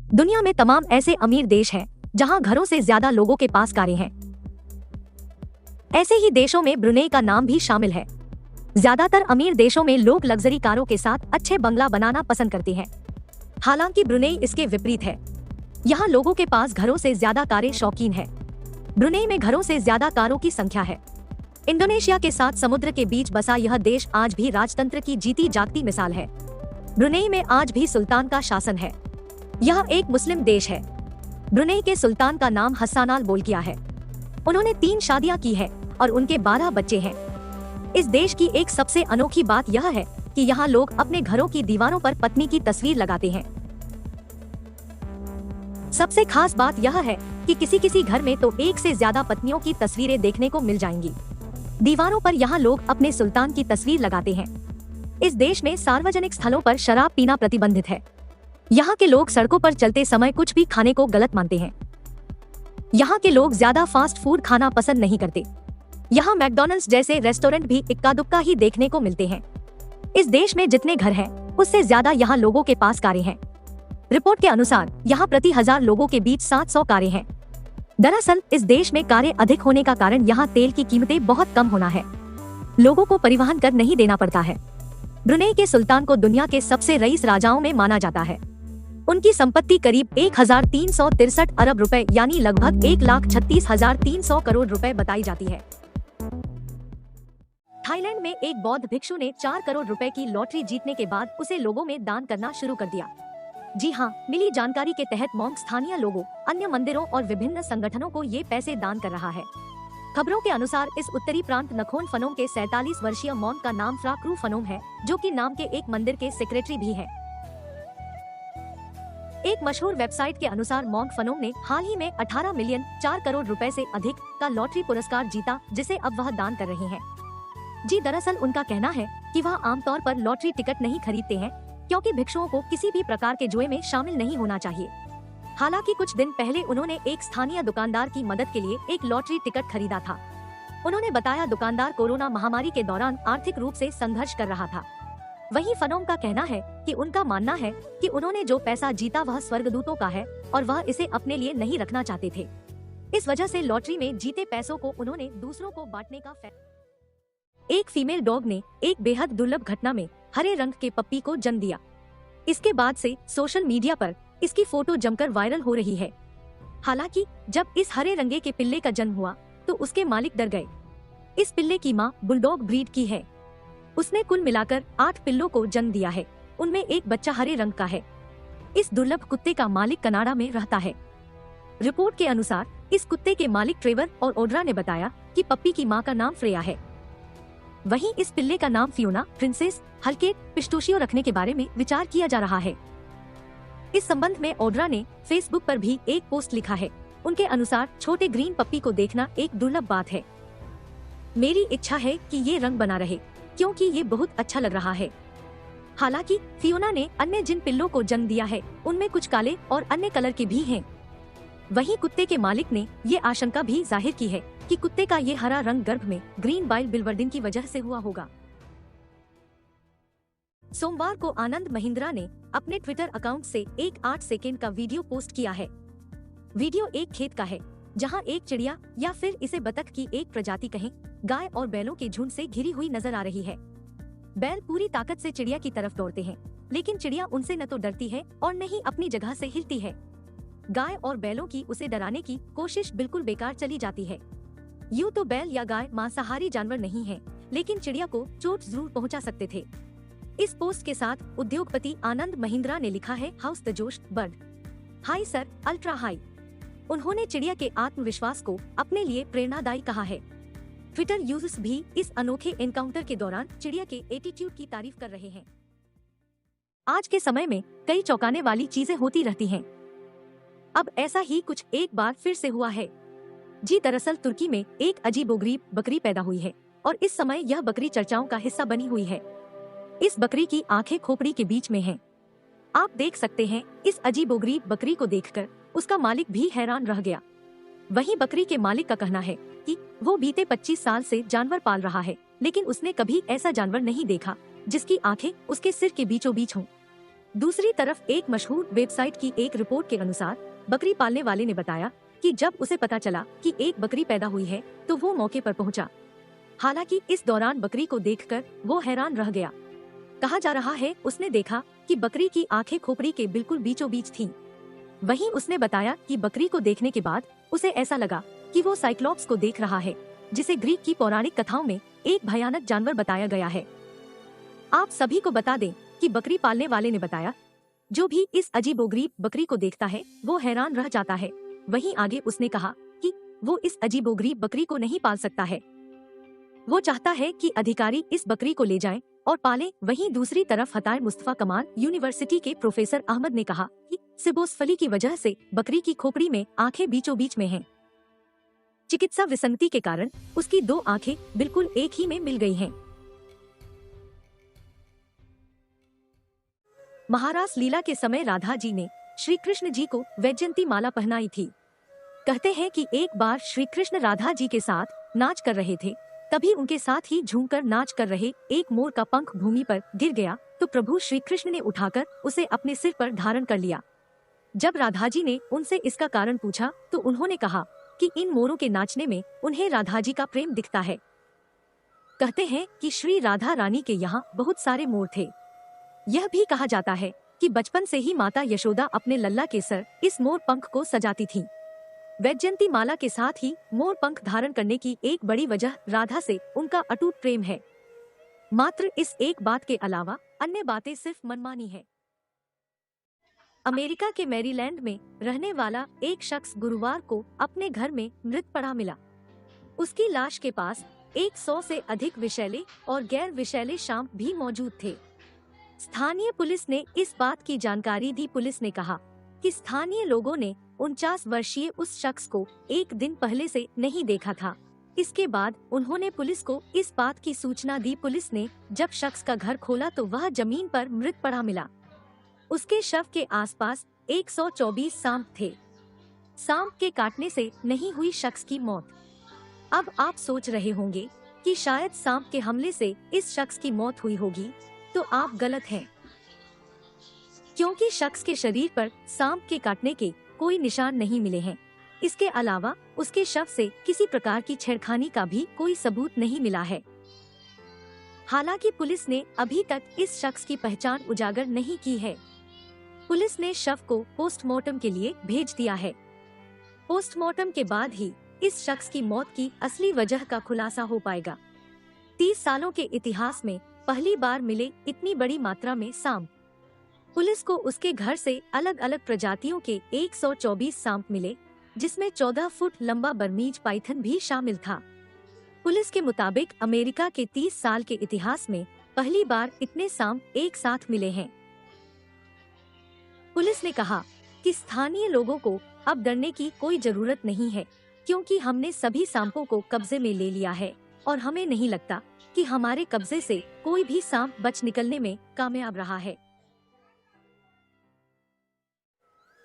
दुनिया में तमाम ऐसे अमीर देश हैं जहां घरों से ज्यादा लोगों के पास कारें हैं। ऐसे ही देशों में ब्रुनेई का नाम भी शामिल है। ज्यादातर अमीर देशों में लोग लग्जरी कारों के साथ अच्छे बंगला बनाना पसंद करते हैं। हालांकि ब्रुनेई इसके विपरीत है। यहाँ लोगों के पास घरों से ज्यादा कारें शौकीन है। ब्रुनेई में घरों से ज्यादा कारों की संख्या है। इंडोनेशिया के साथ समुद्र के बीच बसा यह देश आज भी राजतंत्र की जीती जागती मिसाल है। ब्रुनेई में आज भी सुल्तान का शासन है। यह एक मुस्लिम देश है। ब्रुनेई के सुल्तान का नाम हसन अल बोलकिया है। उन्होंने 3 शादियां की है और उनके 12 बच्चे हैं। इस देश की एक सबसे अनोखी बात यह है कि यहाँ लोग अपने घरों की दीवारों पर पत्नी की तस्वीर लगाते हैं। सबसे खास बात यह है कि किसी घर में तो एक से ज्यादा पत्नियों की तस्वीरें देखने को मिल जाएंगी। दीवारों पर यहाँ लोग अपने सुल्तान की तस्वीर लगाते हैं। इस देश में सार्वजनिक स्थलों पर शराब पीना प्रतिबंधित है। यहाँ के लोग सड़कों पर चलते समय कुछ भी खाने को गलत मानते हैं। यहाँ के लोग ज्यादा फास्ट फूड खाना पसंद नहीं करते। यहाँ मैकडॉनल्ड्स जैसे रेस्टोरेंट भी इक्का दुक्का ही देखने को मिलते हैं। इस देश में जितने घर हैं, उससे ज्यादा यहाँ लोगों के पास कारें हैं। रिपोर्ट के अनुसार यहाँ प्रति 1000 लोगों के बीच 700 कारें हैं। दरअसल इस देश में कारें अधिक होने का कारण यहाँ तेल की कीमतें बहुत कम होना है। लोगों को परिवहन कर नहीं देना पड़ता है। ब्रुनेई के सुल्तान को दुनिया के सबसे रईस राजाओं में माना जाता है। उनकी संपत्ति करीब 1363 अरब रुपए यानी लगभग 1,36,300 करोड़ रुपए बताई जाती है। थाईलैंड में एक बौद्ध भिक्षु ने 4 करोड़ रुपए की लॉटरी जीतने के बाद उसे लोगों में दान करना शुरू कर दिया। जी हाँ, मिली जानकारी के तहत मॉन्क स्थानीय लोगों, अन्य मंदिरों और विभिन्न संगठनों को ये पैसे दान कर रहा है। खबरों के अनुसार इस उत्तरी प्रांत नखोन फनोम के 47 वर्षीय मॉन्क का नाम फ्राक्रू फनोम है, जो कि नाम के एक मंदिर के सेक्रेटरी भी हैं। एक मशहूर वेबसाइट के अनुसार मॉन्क फनोम ने हाल ही में 18 मिलियन 4 करोड़ रुपए से अधिक का लॉटरी पुरस्कार जीता, जिसे अब वह दान कर रहे हैं। जी दरअसल उनका कहना है कि वह आमतौर पर लॉटरी टिकट नहीं खरीदते हैं, क्योंकि भिक्षुओं को किसी भी प्रकार के जुए में शामिल नहीं होना चाहिए। हालांकि कुछ दिन पहले उन्होंने एक स्थानीय दुकानदार की मदद के लिए एक लॉटरी टिकट खरीदा था। उन्होंने बताया दुकानदार कोरोना महामारी के दौरान आर्थिक रूप से संघर्ष कर रहा था। वहीं फनोम का कहना है कि उनका मानना है कि उन्होंने जो पैसा जीता वह स्वर्गदूतों का है और वह इसे अपने लिए नहीं रखना चाहते थे। इस वजह से लॉटरी में जीते पैसों को उन्होंने दूसरों को बांटने का एक फीमेल डॉग ने एक बेहद दुर्लभ घटना में हरे रंग के पप्पी को जन्म दिया। इसके बाद से सोशल मीडिया पर इसकी फोटो जमकर वायरल हो रही है। हालांकि जब इस हरे रंगे के पिल्ले का जन्म हुआ तो उसके मालिक डर गए। इस पिल्ले की मां बुलडॉग ब्रीड की है। उसने कुल मिलाकर 8 पिल्लों को जन्म दिया है। उनमें एक बच्चा हरे रंग का है। इस दुर्लभ कुत्ते का मालिक कनाडा में रहता है। रिपोर्ट के अनुसार इस कुत्ते के मालिक ट्रेवर और ओड्रा ने बताया कि पप्पी की मां का नाम फ्रेया है। वहीं इस पिल्ले का नाम फियोना, प्रिंसेस, हल्केट, पिस्टोशियो रखने के बारे में विचार किया जा रहा है। इस संबंध में ओड्रा ने फेसबुक पर भी एक पोस्ट लिखा है। उनके अनुसार छोटे ग्रीन पप्पी को देखना एक दुर्लभ बात है। मेरी इच्छा है कि ये रंग बना रहे, क्योंकि ये बहुत अच्छा लग रहा है। हालांकि फियोना ने अन्य जिन पिल्लों को जन्म दिया है उनमें कुछ काले और अन्य कलर के भी हैं। वहीं कुत्ते के मालिक ने ये आशंका भी जाहिर की है कि कुत्ते का ये हरा रंग गर्भ में ग्रीन बाइल बिलवर्डिन की वजह से हुआ होगा। सोमवार को आनंद महिंद्रा ने अपने ट्विटर अकाउंट से एक 8 सेकेंड का वीडियो पोस्ट किया है। वीडियो एक खेत का है, जहां एक चिड़िया या फिर इसे बतख की एक प्रजाति कहें, गाय और बैलों के झुंड से घिरी हुई नजर आ रही है। बैल पूरी ताकत से चिड़िया की तरफ दौड़ते हैं, लेकिन चिड़िया उनसे न तो डरती है और न ही अपनी जगह से हिलती है। गाय और बैलों की उसे डराने की कोशिश बिल्कुल बेकार चली जाती है। यूं तो बैल या गाय मांसाहारी जानवर नहीं है, लेकिन चिड़िया को चोट जरूर पहुंचा सकते थे। इस पोस्ट के साथ उद्योगपति आनंद महिंद्रा ने लिखा है, हाउस द जोश bird, high sir, ultra high. उन्होंने चिड़िया के आत्मविश्वास को अपने लिए प्रेरणादायी कहा है। ट्विटर यूजर्स भी इस अनोखे एनकाउंटर के दौरान चिड़िया के एटीट्यूड की तारीफ कर रहे हैं। आज के समय में कई चौंकाने वाली चीजें होती रहती हैं। अब ऐसा ही कुछ एक बार फिर से हुआ है। जी दरअसल तुर्की में एक अजीबोगरीब बकरी पैदा हुई है और इस समय यह बकरी चर्चाओं का हिस्सा बनी हुई है। इस बकरी की आंखें खोपड़ी के बीच में हैं। आप देख सकते हैं, इस अजीबोगरीब बकरी को देखकर उसका मालिक भी हैरान रह गया। वहीं बकरी के मालिक का कहना है कि वो बीते 25 साल से जानवर पाल रहा है, लेकिन उसने कभी ऐसा जानवर नहीं देखा जिसकी आंखें उसके सिर के बीचों बीच हों। दूसरी तरफ एक मशहूर वेबसाइट की एक रिपोर्ट के अनुसार बकरी पालने वाले ने बताया कि जब उसे पता चला कि एक बकरी पैदा हुई है तो वो मौके पर पहुंचा। हालांकि इस दौरान बकरी को देखकर वो हैरान रह गया। कहा जा रहा है उसने देखा कि बकरी की आंखें खोपड़ी के बिल्कुल बीचों बीच थीं। वहीं उसने बताया कि बकरी को देखने के बाद उसे ऐसा लगा कि वो साइक्लोप्स को देख रहा है, जिसे ग्रीक की पौराणिक कथाओं में एक भयानक जानवर बताया गया है। आप सभी को बता दें कि बकरी पालने वाले ने बताया, जो भी इस अजीबोगरीब बकरी को देखता है वो हैरान रह जाता है। वहीं आगे उसने कहा कि वो इस अजीबोगरीब बकरी को नहीं पाल सकता है, वो चाहता है कि अधिकारी इस बकरी को ले जाएं और पालें। वहीं दूसरी तरफ हतार मुस्तफा कमाल यूनिवर्सिटी के प्रोफेसर अहमद ने कहा कि सिबोसफली की वजह से बकरी की खोपड़ी में आंखें बीचों बीच में हैं। चिकित्सा विसंगति के कारण उसकी 2 आंखें बिल्कुल एक ही में मिल गई हैं। महारास लीला के समय राधा जी ने श्री कृष्ण जी को वैजयंती माला पहनाई थी। कहते हैं कि एक बार श्री कृष्ण राधा जी के साथ नाच कर रहे थे, तभी उनके साथ ही झूमकर नाच कर रहे एक मोर का पंख भूमि पर गिर गया तो प्रभु श्री कृष्ण ने उठाकर उसे अपने सिर पर धारण कर लिया। जब राधा जी ने उनसे इसका कारण पूछा तो उन्होंने कहा कि इन मोरों के नाचने में उन्हें राधा जी का प्रेम दिखता है। कहते हैं कि श्री राधा रानी के यहाँ बहुत सारे मोर थे। यह भी कहा जाता है कि बचपन से ही माता यशोदा अपने लल्ला के सर इस मोर पंख को सजाती थीं। वैजयंती माला के साथ ही मोर पंख धारण करने की एक बड़ी वजह राधा से उनका अटूट प्रेम है। मात्र इस एक बात के अलावा अन्य बातें सिर्फ मनमानी है। अमेरिका के मैरीलैंड में रहने वाला एक शख्स गुरुवार को अपने घर में मृत पड़ा मिला। उसकी लाश के पास 100 से अधिक विषैले और गैर विषैले शांप भी मौजूद थे। स्थानीय पुलिस ने इस बात की जानकारी दी। पुलिस ने कहा कि स्थानीय लोगों ने 49 वर्षीय उस शख्स को एक दिन पहले से नहीं देखा था। इसके बाद उन्होंने पुलिस को इस बात की सूचना दी। पुलिस ने जब शख्स का घर खोला तो वह जमीन पर मृत पड़ा मिला। उसके शव के आसपास 124 सांप थे। सांप के काटने से नहीं हुई शख्स की मौत। अब आप सोच रहे होंगे कि शायद सांप के हमले से इस शख्स की मौत हुई होगी, तो आप गलत हैं, क्योंकि शख्स के शरीर पर सांप के काटने के कोई निशान नहीं मिले हैं। इसके अलावा उसके शव से किसी प्रकार की छेड़खानी का भी कोई सबूत नहीं मिला है। हालांकि पुलिस ने अभी तक इस शख्स की पहचान उजागर नहीं की है। पुलिस ने शव को पोस्टमार्टम के लिए भेज दिया है। पोस्टमार्टम के बाद ही इस शख्स की मौत की असली वजह का खुलासा हो पाएगा। 30 सालों के इतिहास में पहली बार मिले इतनी बड़ी मात्रा में सांप। पुलिस को उसके घर से अलग अलग प्रजातियों के 124 सांप मिले, जिसमें 14 फुट लंबा बर्मीज पाइथन भी शामिल था। पुलिस के मुताबिक अमेरिका के 30 साल के इतिहास में पहली बार इतने सांप एक साथ मिले हैं। पुलिस ने कहा कि स्थानीय लोगों को अब डरने की कोई जरूरत नहीं है, क्योंकि हमने सभी सांपों को कब्जे में ले लिया है और हमें नहीं लगता कि हमारे कब्जे से कोई भी सांप बच निकलने में कामयाब रहा है।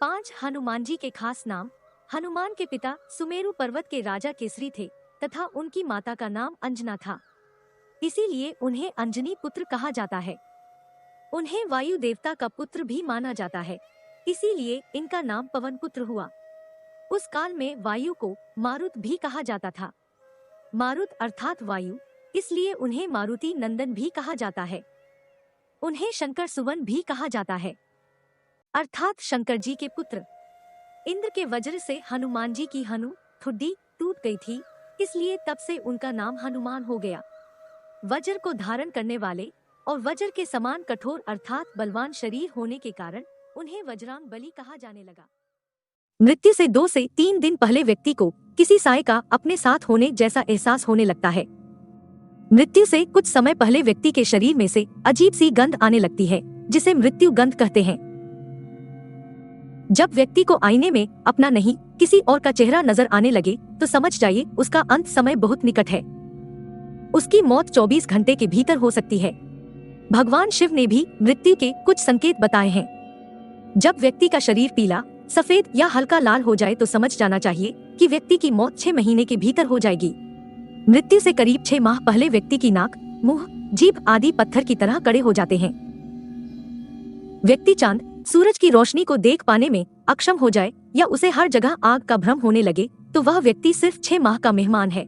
5 हनुमान जी के खास नाम। हनुमान के पिता सुमेरु पर्वत के राजा केसरी थे तथा उनकी माता का नाम अंजना था, इसीलिए उन्हें अंजनी पुत्र कहा जाता है। उन्हें वायु देवता का पुत्र भी माना जाता है, इसीलिए इनका नाम पवन पुत्र हुआ। उस काल में वायु को मारुत भी कहा जाता था। मारुत अर्थात वायु, इसलिए उन्हें मारुति नंदन भी कहा जाता है। उन्हें शंकर सुवन भी कहा जाता है, अर्थात शंकर जी के पुत्र। इंद्र के वज्र से हनुमान जी की हनु ठुड्डी टूट गई थी, इसलिए तब से उनका नाम हनुमान हो गया। वज्र को धारण करने वाले और वज्र के समान कठोर अर्थात बलवान शरीर होने के कारण उन्हें वज्रांग बली कहा जाने लगा। मृत्यु से 2 से 3 दिन पहले व्यक्ति को किसी साय का अपने साथ होने जैसा एहसास होने लगता है। मृत्यु से कुछ समय पहले व्यक्ति के शरीर में से अजीब सी गंध आने लगती है, जिसे मृत्यु गंध कहते हैं। जब व्यक्ति को आईने में अपना नहीं किसी और का चेहरा नजर आने लगे तो समझ जाइए उसका अंत समय बहुत निकट है। उसकी मौत 24 घंटे के भीतर हो सकती है। भगवान शिव ने भी मृत्यु के कुछ संकेत बताए हैं। जब व्यक्ति का शरीर पीला, सफेद या हल्का लाल हो जाए तो समझ जाना चाहिए कि व्यक्ति की मौत 6 महीने के भीतर हो जाएगी। मृत्यु से करीब 6 माह पहले व्यक्ति की नाक, मुंह, जीभ आदि पत्थर की तरह कड़े हो जाते हैं। व्यक्ति चांद सूरज की रोशनी को देख पाने में अक्षम हो जाए या उसे हर जगह आग का भ्रम होने लगे तो वह व्यक्ति सिर्फ 6 माह का मेहमान है।